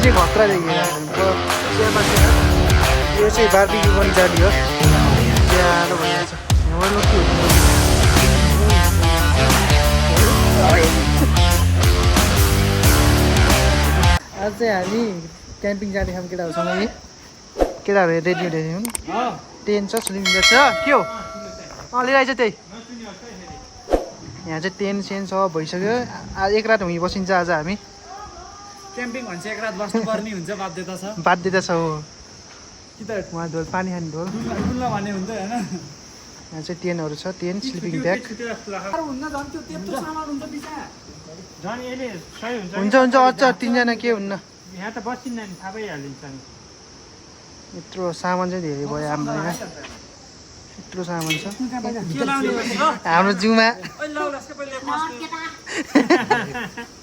चाहिँ खतरा देखिएर यो चाहिँ बार्बिक्यू गर्ने जाली हो ज्यालो भइरहेको छ आज चाहिँ हामी क्याम्पिङ जाने खाम केटाहरूसँग कि केटाहरू रेडी हुँदै थियौँ टेन्ट छ स्लिङ ब्याग छ के हो लिएर आइज त्यही यहाँ चाहिँ टेन्ट सेन्ट सब भइसक्यो आज एक रात हुँ बसिन्छ आज हामी क्याम्पिङ भन्छ एक रात बस्नुपर्ने हुन्छ बाध्यता छ हो कि त उहाँ ढोल पानी खाने ढोल भन्ने हुन्छ होइन यहाँ चाहिँ टेन्टहरू छ टेन्ट स्लिपिङ ब्याग हुन्छ हुन्छ अझ तिनजना के हुन्न यहाँ त बसिन्न नि थाहा भइहालिन्छ नि यत्रो सामान चाहिँ धेरै भयो हाम्रो यहाँ यत्रो सामान छ हाम्रो जिउमा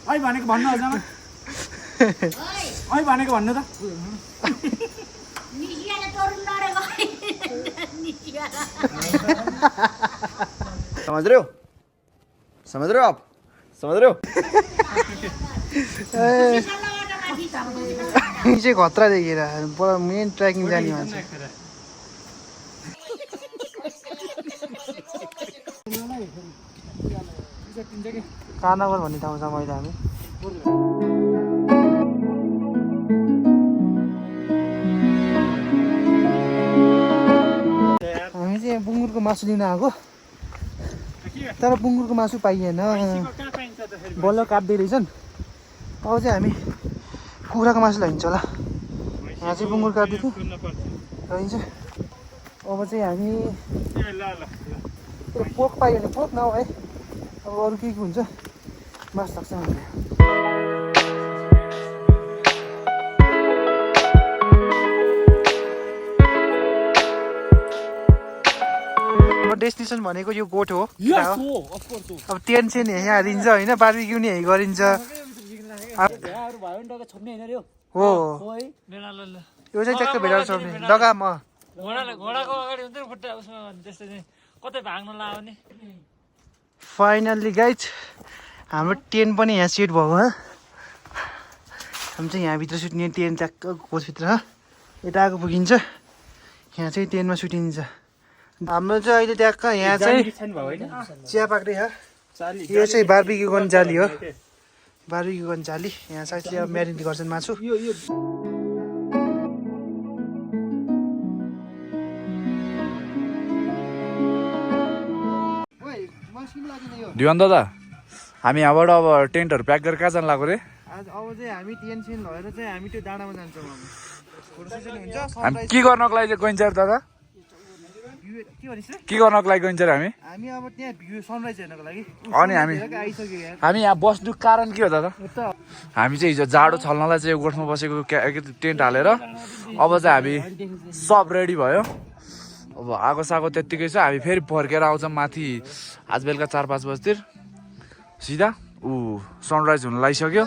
भनेको भन्नु हजुर भनेको भन्नु त समझ रहे हो आप समझ रहे हो चाहिँ खतरा देखेर मेन ट्रेकिङ जाने मान्छे कानावर भन्ने ठाउँ छ मैले हामी चाहिँ बुङ्गुरको मासु लिन आएको तर बुङ्गुरको मासु पाइएन बल्ल काट्दै रहेछन् अब चाहिँ हामी कुखुराको मासु लाइन्छ होला यहाँ चाहिँ बुङ्गुर काट्दै थियो रहन्छ अब चाहिँ हामी पोक पाइयो भने पोक नभए है अब अरू के हुन्छ मासु लाग्छ हामीले डेस्टिनेसन भनेको यो गोठ हो अब टेन्ट सेन यहाँ दिन्छ होइन बार्बिक्यू नि गरिन्छ हो यो चाहिँ ट्याक्क भेडार छोड्ने लगाम घोडाको अगाडि हुन्छ नि खुट्टा उसमा त्यस्तो चाहिँ कतै भाग्न लाउने फाइनल्ली गाइज हाम्रो टेन्ट पनि यहाँ सेट भयो हामी चाहिँ यहाँभित्र सुत्ने टेन्ट ट्याक्क गोठभित्र यताको पुगिन्छ यहाँ चाहिँ टेन्टमा सुटिन्छ हाम्रो चाहिँ अहिले ट्याक्क यहाँ चाहिँ चिया पाक्दै छ यो चाहिँ बार्बिक्यू गर्ने जाली हो बार्बिक्यू गर्ने जाली यहाँ चाहिँ म्यारिनेट गर्छन् मासु दिवान दादा हामी यहाँबाट अब टेन्टहरू प्याक गरेर कहाँ जानु लाग्यो रे अब चाहिँ हामी टेन्ट सेन भएर चाहिँ हामी त्यो डाँडामा जान्छौँ हामी के गर्नको लागि चाहिँ गइन्छ दादा के गर्नको लागि गइन्छ हामी अब त्यहाँ भ्यू सनराइज हेर्नको लागि अनि हामी यहाँ बस्नु कारण के हो दादा हामी चाहिँ हिजो जाडो छल्नलाई चाहिँ गोठमा बसेको टेन्ट हालेर अब चाहिँ हामी सब रेडी भयो अब आगो सागो त्यत्तिकै छ हामी फेरि फर्केर आउँछौँ माथि आज बेलुका 4-5 बजीतिर सिधा सनराइज हुन लागिसक्यो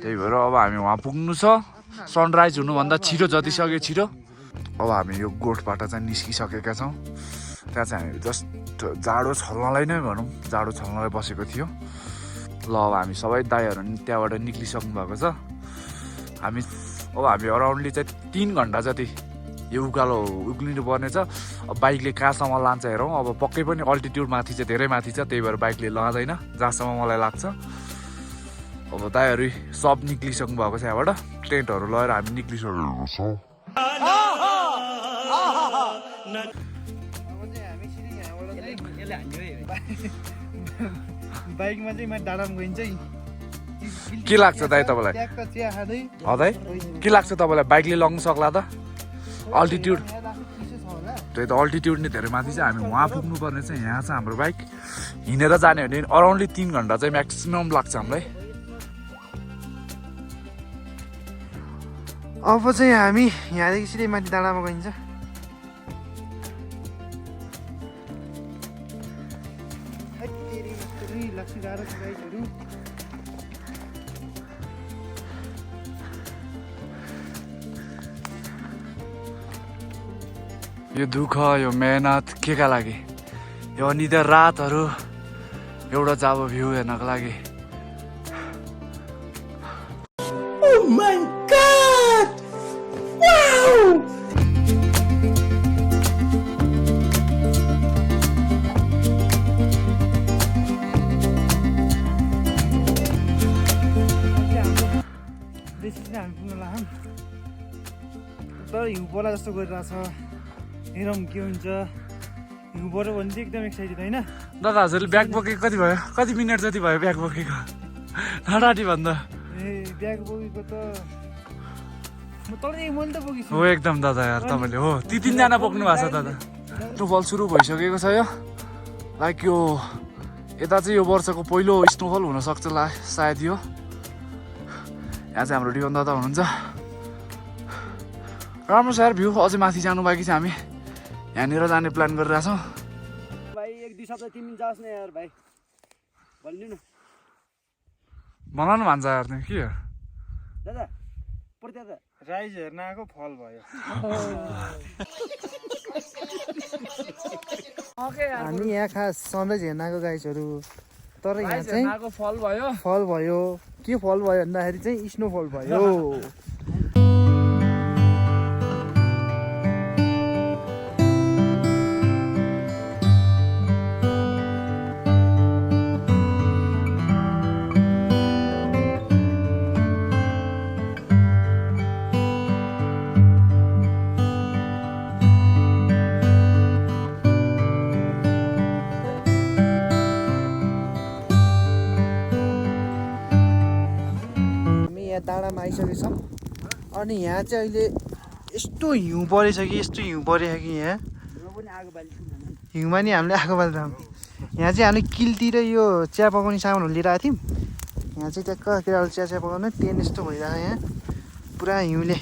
त्यही भएर अब हामी वहाँ पुग्नु छ सनराइज हुनुभन्दा छिटो जति सक्यो छिटो अब हामी यो गोठबाट चाहिँ निस्किसकेका छौँ त्यहाँ चाहिँ हामी जस्ट जाडो छल्नलाई नै भनौँ जाडो छल्नलाई बसेको थियो ल अब हामी सबै दाइहरू त्यहाँबाट निक्लिसक्नु भएको छ हामी अराउन्डली चाहिँ 3 घन्टा जति यो उकालो उक्लिनु पर्नेछ अब बाइकले कहाँसम्म लान्छ हेरौँ अब पक्कै पनि अल्टिट्युड माथि चाहिँ धेरै माथि छ त्यही भएर बाइकले लाँदैन जहाँसम्म मलाई लाग्छ अब दाइहरू सब निक्लिसक्नु भएको छ यहाँबाट टेन्टहरू लगाएर हामी निक्लिसकेको छौँ बाइकमा चाहिँ म डाँडामा गइन्छ के लाग्छ दाइ तपाईँलाई हदै के लाग्छ तपाईँलाई बाइकले लग्नु सक्ला त अल्टिट्युड त्यही त अल्टिट्युड नै धेरै माथि चाहिँ हामी वहाँ पुग्नु पर्ने चाहिँ यहाँ छ हाम्रो बाइक हिँडेर जाने भने अराउन्डली 3 घन्टा चाहिँ म्याक्सिमम लाग्छ हामीलाई अब चाहिँ हामी यहाँदेखि सिधै माथि डाँडामा गइन्छ यो दुःख यो मेहनत के का लागि यो अनिदर रातहरू एउटा चाहिँ अब भ्यू हेर्नको लागि हिउँ पर्ला जस्तो गरिरहेछ हेरौँ के हुन्छ हिउँ पर्यो भने चाहिँ एकदम एक्साइटेड होइन दादा हजुरले ब्याग बोकेको कति भयो कति मिनट जति भयो ब्याग बोकेको नडाटी भन्दा ए ब्याग बोकेको त मैले त बोकेछु हो एकदम दादा यार तपाईँले हो ती तिनजना बोक्नु भएको छ दादा स्नोफल सुरु भइसकेको छ यो लाइक यो यता चाहिँ यो वर्षको पहिलो स्नोफल हुनसक्छ सायद यो यहाँ चाहिँ हाम्रो डिवन दादा हुनुहुन्छ राम्रो छ यार भ्यू अझै माथि जानु बाँकी छ हामी यहाँनिर जाने प्लान गरिरहेछौँ भाइ एक दुई सप्ताह तिमी जाओस् न यार भाइ भनिदिनु न बनाउनु भन्छ यार तिमी के हो दादा पर्दा दादा राइज हेर्न आएको फल भयो हामी यहाँ खास सनराइज हेर्न आएको गाइजहरू तर यहाँ चाहिँ फल भयो फल भयो के फल भयो भन्दाखेरि चाहिँ स्नोफल भयो डाँडामा आइसकेको छौँ अनि यहाँ चाहिँ अहिले यस्तो हिउँ परेछ कि यस्तो हिउँ परेछ कि यहाँ हिउँमा नि हामीले आगो बाल्छौँ यहाँ चाहिँ हामीले किलतिर यो चिया पकाउने सामानहरू लिएर आएको थियौँ यहाँ चाहिँ ट्याक्क केटाले चिया पकाउनु टेन यस्तो भइरहेको यहाँ पुरा हिउँले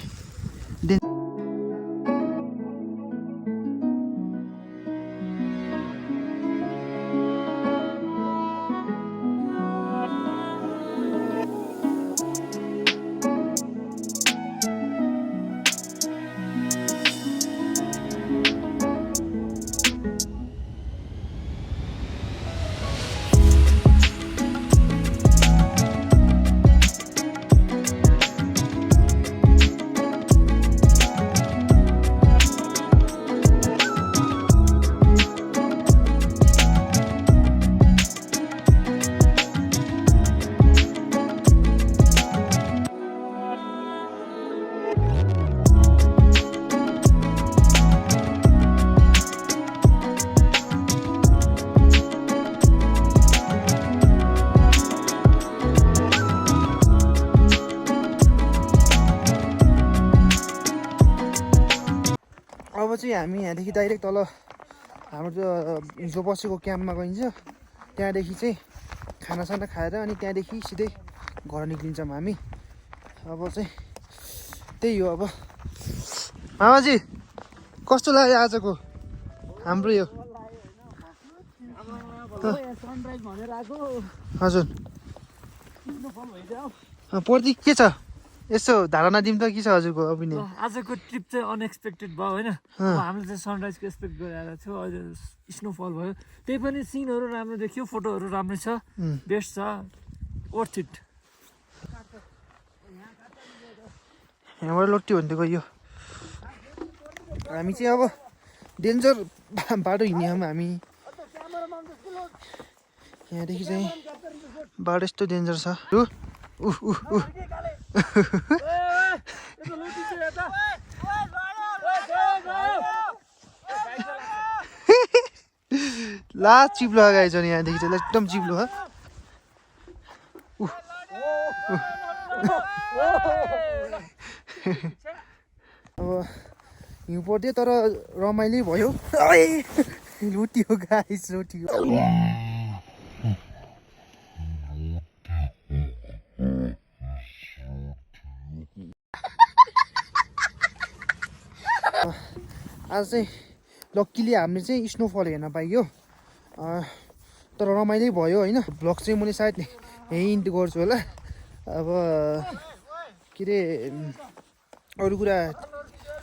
अब चाहिँ हामी यहाँदेखि डाइरेक्ट तल हाम्रो जो हिजो बसेको क्याम्पमा गइन्छ त्यहाँदेखि चाहिँ खानासाना खाएर अनि त्यहाँदेखि सिधै घर निक्लिन्छौँ हामी अब चाहिँ त्यही हो अब मामाजी कस्तो लाग्यो आजको हाम्रो यो हजुर प्रतीक के छ यसो धारणा दिउँ त के छ हजुरको ओपिनियन आजको ट्रिप चाहिँ अनएक्सपेक्टेड भयो होइन हामीले चाहिँ सनराइजको एक्सपेक्ट गरिरहेको थियो अहिले स्नोफल भयो त्यही पनि सिनहरू राम्रो देखियो फोटोहरू राम्रो छ बेस्ट छ वर्थ इट यहाँबाट लोट्यो भने त गयो हामी चाहिँ अब डेन्जर बाटो हिँड्ने हौँ हामी यहाँदेखि चाहिँ बाटो यस्तो डेन्जर छ ला चिप्लो गाइज नि यहाँदेखि चाहिँ एकदम चिप्लो हो अब हिउँ पर्थ्यो तर रमाइलो भयो लुट्यो गाइज लुट्यो आज चाहिँ लक्कीली हामीले चाहिँ स्नोफल हेर्न पाइयो तर रमाइलो भयो होइन भ्लग चाहिँ मैले सायद यहीँ इन्ड गर्छु होला अब के अरे अरू कुरा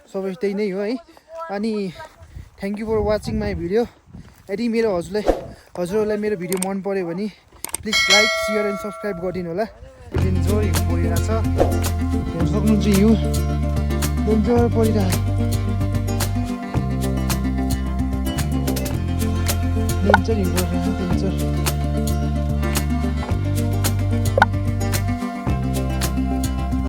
सबै त्यही नै हो है अनि thank you for watching my video यदि मेरो हजुरहरूलाई मेरो भिडियो मन पऱ्यो भने please like share and subscribe गरिदिनु होला डेन्जर हिउँ परिरहेछ हेर्न सक्नुहुन्छ हिउँ डेन्जर परिरहेछ डेन्जर हिउँ परिरहेछ डेन्जर